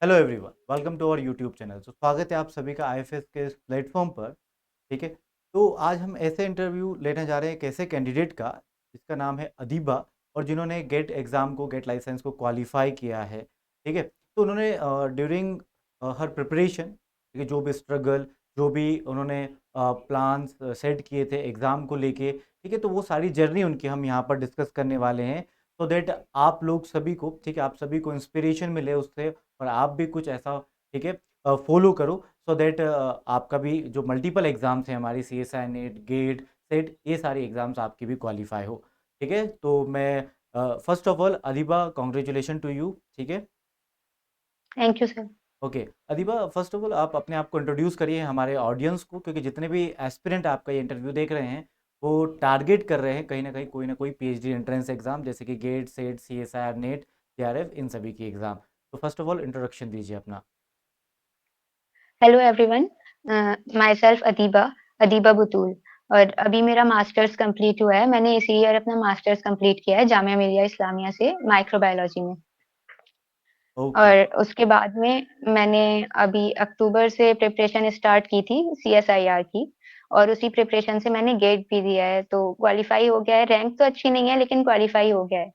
Hello everyone, welcome to our YouTube channel. तो स्वागत है आप सभी का आईएफएस के इस प्लेटफॉर्म पर। ठीक है। तो आज हम ऐसे इंटरव्यू लेने जा रहे हैं एक ऐसे कैंडिडेट का जिसका नाम है अदीबा, और जिन्होंने गेट एग्ज़ाम को, गेट लाइसेंस को क्वालिफाई किया है। ठीक है। तो उन्होंने ड्यूरिंग हर प्रिपरेशन, ठीक है, जो भी स्ट्रगल, जो भी उन्होंने प्लान्स सेट किए थे एग्ज़ाम को लेके, ठीक है, तो वो सारी जर्नी उनकी हम यहाँ पर डिस्कस करने वाले हैं। सो दैट आप लोग सभी को, ठीक है, आप सभी को इंस्पिरेशन मिले उससे, और आप भी कुछ ऐसा, ठीक है, फॉलो करो, सो दैट आपका भी जो मल्टीपल एग्जाम्स हैं हमारी, C S I NET, GATE, SET, ये सारी एग्जाम्स आपकी भी क्वालिफाई हो। ठीक है। तो मैं first of all Adiba, congratulation to you. ठीक है। Thank you sir. Okay. Adiba, first of all आप अपने आप को इंट्रोड्यूस करिए हमारे ऑडियंस को, क्योंकि जितने भी एस्पिरेंट आपका ये इंटरव्यू देख रहे हैं वो टारगेट कर रहे हैं कहीं ना कोई पीएचडी एंट्रेंस एग्जाम, जैसे कि GATE, SET, C S I R, NET, सीआरएफ, इन सभी की एग्जाम। तो फर्स्ट ऑफ ऑल इंट्रोडक्शन दीजिए अपना। Hello everyone. Myself Adiba Adiba Batool. और अभी मेरा मास्टर्स कंप्लीट हुआ है। मैंने इसी ईयर अपना मास्टर्स कंप्लीट किया है जामिया मिलिया इस्लामिया से माइक्रोबायोलॉजी में। ओके। और उसके बाद में मैंने अभी अक्टूबर से प्रिपरेशन स्टार्ट की थी सीएसआईआर की। और उसी प्रिपरेशन से मैंने गेट भी दिया है, तो क्वालिफाई हो गया है। रैंक तो अच्छी नहीं है लेकिन क्वालिफाई हो गया है।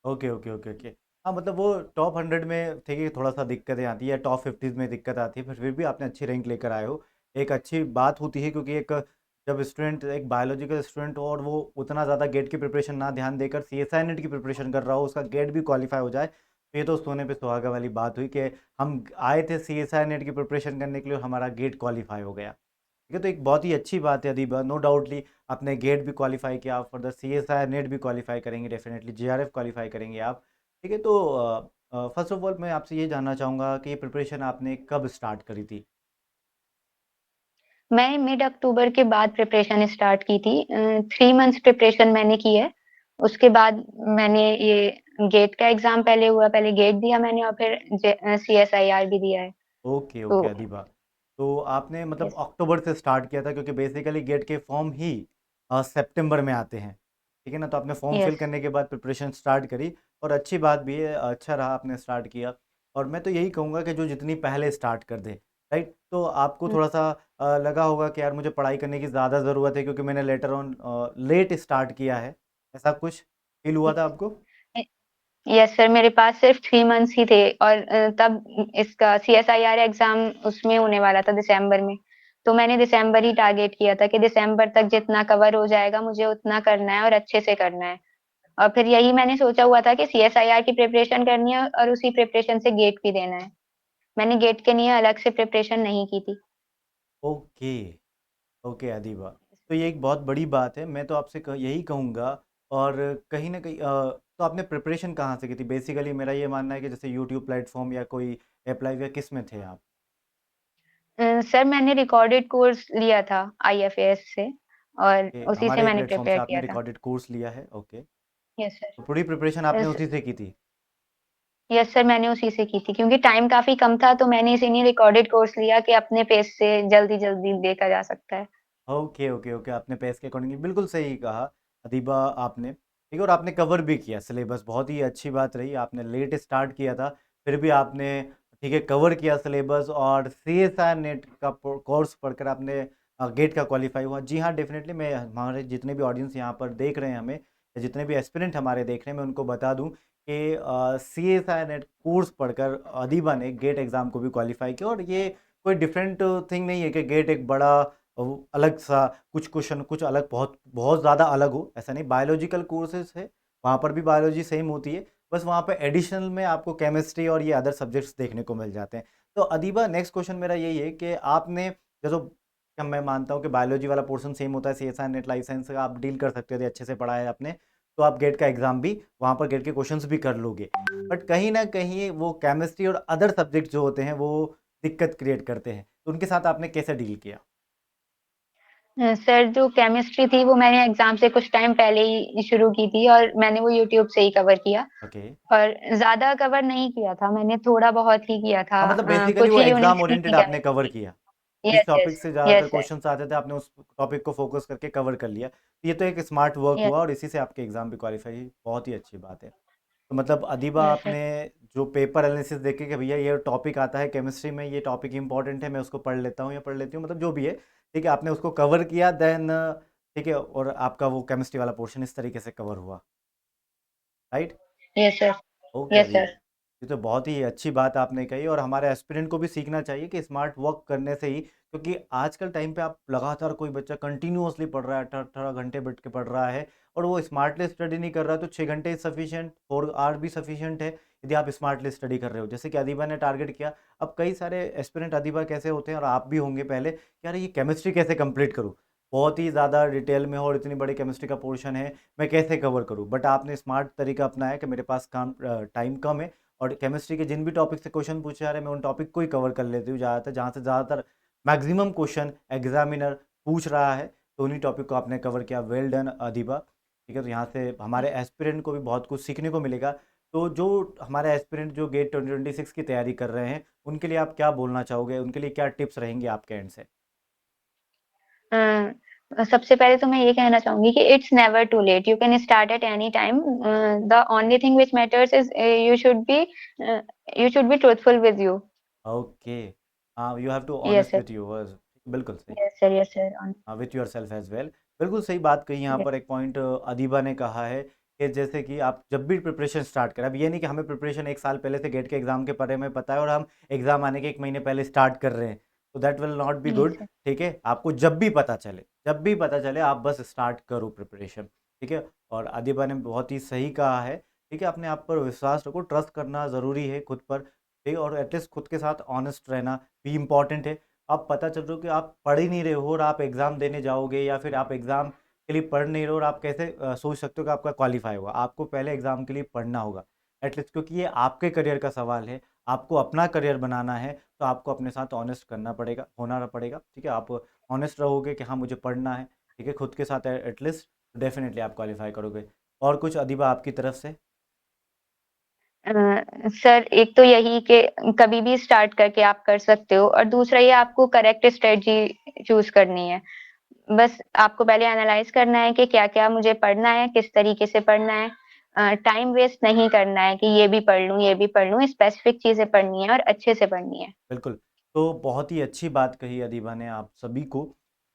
Okay okay okay okay. हाँ, मतलब वो टॉप 100 में थे कि थोड़ा सा दिक्कतें आती है, टॉप 50 में दिक्कत आती है, फिर भी आपने अच्छी रैंक लेकर आए हो। एक अच्छी बात होती है, क्योंकि एक जब स्टूडेंट, एक बायोलॉजिकल स्टूडेंट हो और वो उतना ज़्यादा गेट की प्रिपरेशन ना ध्यान देकर सी एस आई नेट की प्रिपरेशन कर रहा हो, उसका गेट भी क्वालिफाई हो जाए, तो ये तो सोने पे सुहागा वाली बात हुई कि हम आए थे सी एस आई नेट की प्रिपरेशन करने के लिए और हमारा गेट क्वालिफाई हो गया। ठीक है। तो एक बहुत ही अच्छी बात है अदीबा, नो डाउटली आपने गेट भी क्वालिफाई किया, आप further C S I NET भी क्वालिफाई करेंगे, definitely J R F qualify करेंगे आप। ठीक है। तो फर्स्ट ऑफ ऑल मैं आपसे ये जानना चाहूँगा कि ये प्रिपरेशन आपने कब स्टार्ट करी थी? मैं मिड अक्टूबर के बाद प्रिपरेशन स्टार्ट की थी। 3 मंथ्स प्रिपरेशन मैंने की है। उसके बाद मैंने ये गेट का एग्जाम पहले हुआ, पहले गेट दिया मैंने और फिर सीएसआईआर भी दिया है। ओके तो ओके अदीबा। तो आपने मतलब यस। अक्टूबर से स्टार्ट किया था, क्योंकि बेसिकली गेट के फॉर्म ही सितंबर में आते हैं। ठीक है ना। तो आपने फॉर्म फिल यस। करने के बाद प्रिपरेशन स्टार्ट करी, और अच्छी बात भी है, अच्छा रहा आपने स्टार्ट किया। और मैं तो यही कहूँगा कि जो जितनी पहले स्टार्ट कर दे, राइट, तो आपको थोड़ा सा लगा होगा कि यार मुझे पढ़ाई करने की ज़्यादा ज़रूरत है, क्योंकि मैंने लेटर ऑन लेट स्टार्ट किया है, ऐसा कुछ फील हुआ था आपको? यस सर, मेरे पास सिर्फ 3 मंथ्स ही थे। और तब इसका सीएसआईआर एग्जाम उसमें होने वाला था दिसंबर में। तो मैंने दिसंबर ही टारगेट किया था कि दिसंबर तक जितना कवर हो जाएगा मुझे उतना करना है और अच्छे से करना है। और फिर यही मैंने सोचा हुआ था कि सीएसआईआर की प्रिपरेशन करनी है और उसी प्रिपरेशन से गेट भी देना है। मैंने गेट के लिए अलग से प्रिपरेशन नहीं की थी। Okay okay Adiba. तो ये एक बहुत बड़ी बात है, मैं तो आपसे यही कहूँगा। और कहीं ना कहीं तो आपने प्रिपरेशन कहाँ से की थी? बेसिकली मेरा ये मानना है कि जैसे यूट्यूब प्लेटफॉर्म या कोई अप्लाई, या किस में थे आप? सर मैंने रिकॉर्डेड कोर्स लिया था आईएफएस से और कि उसी से हमारे मैंने प्लेटफॉर्म से प्रिपेयर आपने किया था। रिकॉर्डेड कोर्स लिया है? ओके। यस तो पूरी प्रिपरेशन आपने सर। उसी से की थी? यस सर, मैंने उसी से की थी क्योंकि टाइम काफ़ी कम था, तो मैंने इसीलिए रिकॉर्डेड कोर्स लिया कि अपने पेस से जल्दी-जल्दी देखा जा सकता है। Okay okay okay. आपने पेस के अकॉर्डिंगली बिल्कुल सही कहा अदीबा आपने। ठीक है। और आपने कवर भी किया सिलेबस, बहुत ही अच्छी बात रही। आपने लेट स्टार्ट किया था, फिर भी आपने, ठीक है, कवर किया सिलेबस, और सी एस आई नेट का कोर्स पढ़कर आपने गेट का क्वालिफाई हुआ। जी हाँ, डेफिनेटली मैं हमारे जितने भी ऑडियंस यहाँ पर देख रहे हैं हमें, या जितने भी एस्पिरेंट हमारे देख रहे हैं, मैं उनको बता दूं कि C S I NET course पढ़कर अदीबा ने गेट एग्ज़ाम को भी क्वालिफाई किया। और ये कोई डिफरेंट थिंग नहीं है कि गेट एक बड़ा अलग सा, कुछ क्वेश्चन कुछ अलग, बहुत बहुत ज़्यादा अलग हो, ऐसा नहीं। बायोलॉजिकल कोर्सेज है, वहाँ पर भी बायोलॉजी सेम होती है, बस वहाँ पे एडिशनल में आपको केमिस्ट्री और ये अदर सब्जेक्ट्स देखने को मिल जाते हैं। तो अदीबा, नेक्स्ट क्वेश्चन मेरा यही है कि आपने, जैसे क्या, मैं मानता हूँ कि बायोलॉजी वाला पोर्शन सेम होता है, C S I NET licence का आप डील कर सकते थे, अच्छे से पढ़ा है आपने, तो आप गेट का एग्जाम भी, वहाँ पर गेट के क्वेश्चंस भी कर लोगे। बट कहीं ना कहीं वो केमिस्ट्री और अदर सब्जेक्ट जो होते हैं वो दिक्कत क्रिएट करते हैं, तो उनके साथ आपने कैसे डील किया? सर जो केमिस्ट्री थी वो मैंने एग्ज़ाम से कुछ टाइम पहले ही शुरू की थी और मैंने वो यूट्यूब से ही कवर किया। ओके। और ज़्यादा कवर नहीं किया था, मैंने थोड़ा बहुत ही किया था। हाँ, मतलब बेसिकली कुछ वो ही एग्जाम यूनिट्स की ओरिएंटेड थी आपने कवर केमिस्ट्री। किया। जिस यस, टॉपिक यस। से ज़्यादातर यस सर। क्वेश्चंस आते थे, आपने उस टॉपिक को फोकस करके कवर कर लिया। तो ये तो एक स्मार्ट वर्क यस। हुआ, और इसी से आपके एग्जाम भी क्वालिफाई, बहुत ही अच्छी बात है। तो मतलब अदीबा यस सर। आपने जो पेपर एनालिसिस देखे कि भैया ये टॉपिक आता है केमिस्ट्री में, ये टॉपिक इंपॉर्टेंट है, मैं उसको पढ़ लेता हूँ या पढ़ लेती हूँ, मतलब जो भी है, ठीक है, आपने उसको कवर किया देन, ठीक है, और आपका वो केमिस्ट्री वाला पोर्शन इस तरीके से कवर हुआ, right? Yes sir. Okay yes Adiba, sir. ये तो बहुत ही अच्छी बात आपने कही, और हमारे एस्पिरेंट को भी सीखना चाहिए कि स्मार्ट वर्क करने से ही, क्योंकि आजकल टाइम पे आप लगातार, कोई बच्चा कंटिन्यूअसली पढ़ रहा है, 18 18 घंटे बैठ के पढ़ रहा है, और वो स्मार्टली स्टडी नहीं कर रहा है, तो 6 घंटे सफिशिएंट, 4 आवर भी सफिशिएंट है यदि आप स्मार्टली स्टडी कर रहे हो, जैसे कि अदीबा ने टारगेट किया। अब कई सारे एस्पिरेंट अदीबा कैसे होते हैं, और आप भी होंगे पहले, कि यार ये केमिस्ट्री कैसे कंप्लीट करूँ, बहुत ही ज़्यादा डिटेल में हो और इतनी बड़ी केमिस्ट्री का पोर्शन है, मैं कैसे कवर करूँ, बट आपने स्मार्ट तरीका अपनाया कि मेरे पास काम टाइम कम है, और केमिस्ट्री के जिन भी टॉपिक से क्वेश्चन पूछे जा रहे हैं, मैं उन टॉपिक को ही कवर कर लेती हूँ ज़्यादातर, जहाँ से ज़्यादातर मैक्सिमम क्वेश्चन एग्जामिनर पूछ रहा है, तो उन्हीं टॉपिक को आपने कवर किया। वेल डन अदीबा, ठीक है, तो यहाँ से हमारे एस्पिरेंट को भी बहुत कुछ सीखने को मिलेगा। तो जो हमारे एस्पिरेंट जो गेट 2026 की तैयारी कर रहे हैं, उनके लिए आप क्या बोलना चाहोगे, उनके लिए क्या टिप्स रहेंगे आपके एंड से? सबसे पहले तो मैं ये कहना चाहूँगी कि it's never too late, you can start at any time, the only thing which matters is you should be truthful with you. Okay, हाँ, you have to yes honest sir. With yours, बिल्कुल सही। Yes sir. Yes sir. On. With yourself as well, बिल्कुल सही बात कही। यहाँ yes. पर एक पॉइंट अदीबा ने कहा है कि जैसे कि आप जब भी प्रिपरेशन स्टार्ट करें, अब ये नहीं कि हमें प्रिपरेशन 1 साल पहले से गेट के एग्जाम के बारे में पता है और हम एग्जाम आने के 1 महीने पहले स्टार्ट कर रहे हैं, तो that will not be yes good. Sir. ठीक है, आपको जब भी पता चले, जब भी पता चले, आप बस स्टार्ट करो प्रिपरेशन, ठीक है। और अदीबा ने बहुत ही सही कहा है, ठीक है, अपने आप पर विश्वास रखो, ट्रस्ट करना ज़रूरी है खुद पर, ठीक है, और एटलीस्ट खुद के साथ ऑनेस्ट रहना भी इम्पॉर्टेंट है। आप पता चल रहा हो कि आप पढ़ ही नहीं रहे हो और आप एग्ज़ाम देने जाओगे, या फिर आप एग्ज़ाम के लिए पढ़ नहीं रहे हो, और आप कैसे सोच सकते हो कि आपका क्वालिफाई होगा? आपको पहले एग्ज़ाम के लिए पढ़ना होगा एटलीस्ट, क्योंकि ये आपके करियर का सवाल है, आपको अपना करियर बनाना है, तो आपको अपने साथ ऑनेस्ट करना पड़ेगा, होना पड़ेगा, ठीक है। आप ऑनेस्ट रहोगे कि हाँ मुझे पढ़ना है, ठीक है, खुद के साथ एटलीस्ट, डेफिनेटली आप क्वालिफाई करोगे। और कुछ अदीबा आपकी तरफ से? सर एक तो यही कि कभी भी स्टार्ट करके आप कर सकते हो, और दूसरा ये आपको करेक्ट स्ट्रेटजी चूज़ करनी है। बस आपको पहले एनालाइज़ करना है कि क्या-क्या मुझे पढ़ना है, किस तरीके से पढ़ना है। टाइम वेस्ट नहीं करना है कि ये भी पढ़ लूँ, ये भी पढ़ लूँ, स्पेसिफिक चीज़ें पढ़नी है और अच्छे से पढ़नी है। बिल्कुल। तो बहुत ही अच्छी बात कही अदीबा ने आप सभी को,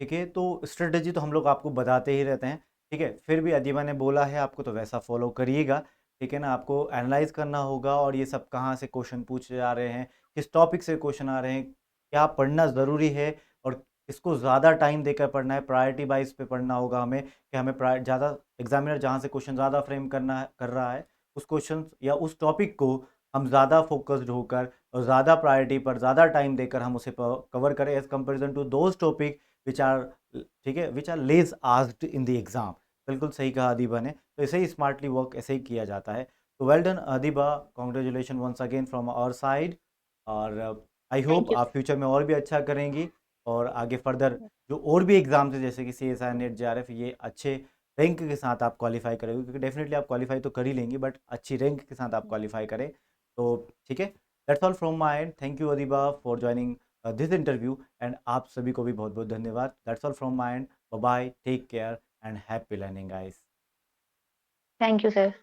ठीक है? तो स्ट्रैटेजी तो हम लोग आपको बताते ही रहते हैं, ठीक है? फिर भी अदीबा ने बोला है आपको, तो वैसा फ़ॉलो करिएगा, ठीक है ना? आपको एनालाइज़ करना होगा, और ये सब कहाँ से क्वेश्चन पूछे जा रहे हैं, किस टॉपिक से क्वेश्चन आ रहे हैं, क्या पढ़ना ज़रूरी है, और किसको ज़्यादा टाइम देकर पढ़ना है, प्रायोरिटी वाइज़ पे पढ़ना होगा हमें, कि हमें ज़्यादा एग्ज़ामिनर जहाँ से क्वेश्चन ज़्यादा फ्रेम कर रहा है, उस क्वेश्चन या उस टॉपिक को हम ज़्यादा फ़ोकस्ड होकर और ज़्यादा प्रायोरिटी पर ज़्यादा टाइम देकर हम उसे कवर करें, as comparison to those topic which are, ठीक है, which are less asked in the exam. बिल्कुल सही कहा अदीबा ने, तो ऐसे ही स्मार्टली वर्क ऐसे ही किया जाता है। तो well done Adiba, congratulation once again from our side, और आई थैंक होप यू आप फ्यूचर में और भी अच्छा करेंगी, और आगे फर्दर जो और भी एग्ज़ाम्स है, जैसे कि C S I NET, J R F, ये अच्छे रैंक के साथ आप क्वालिफाई करोगे, क्योंकि डेफिनेटली आप क्वालिफाई तो कर ही लेंगी, बट अच्छी रैंक के साथ आप क्वालिफाई करें, तो ठीक है। That's all from my end, thank you Adiba for joining this interview, and आप सभी को भी बहुत बहुत धन्यवाद। That's all from my end, bye bye, take care and happy learning guys. Thank you sir.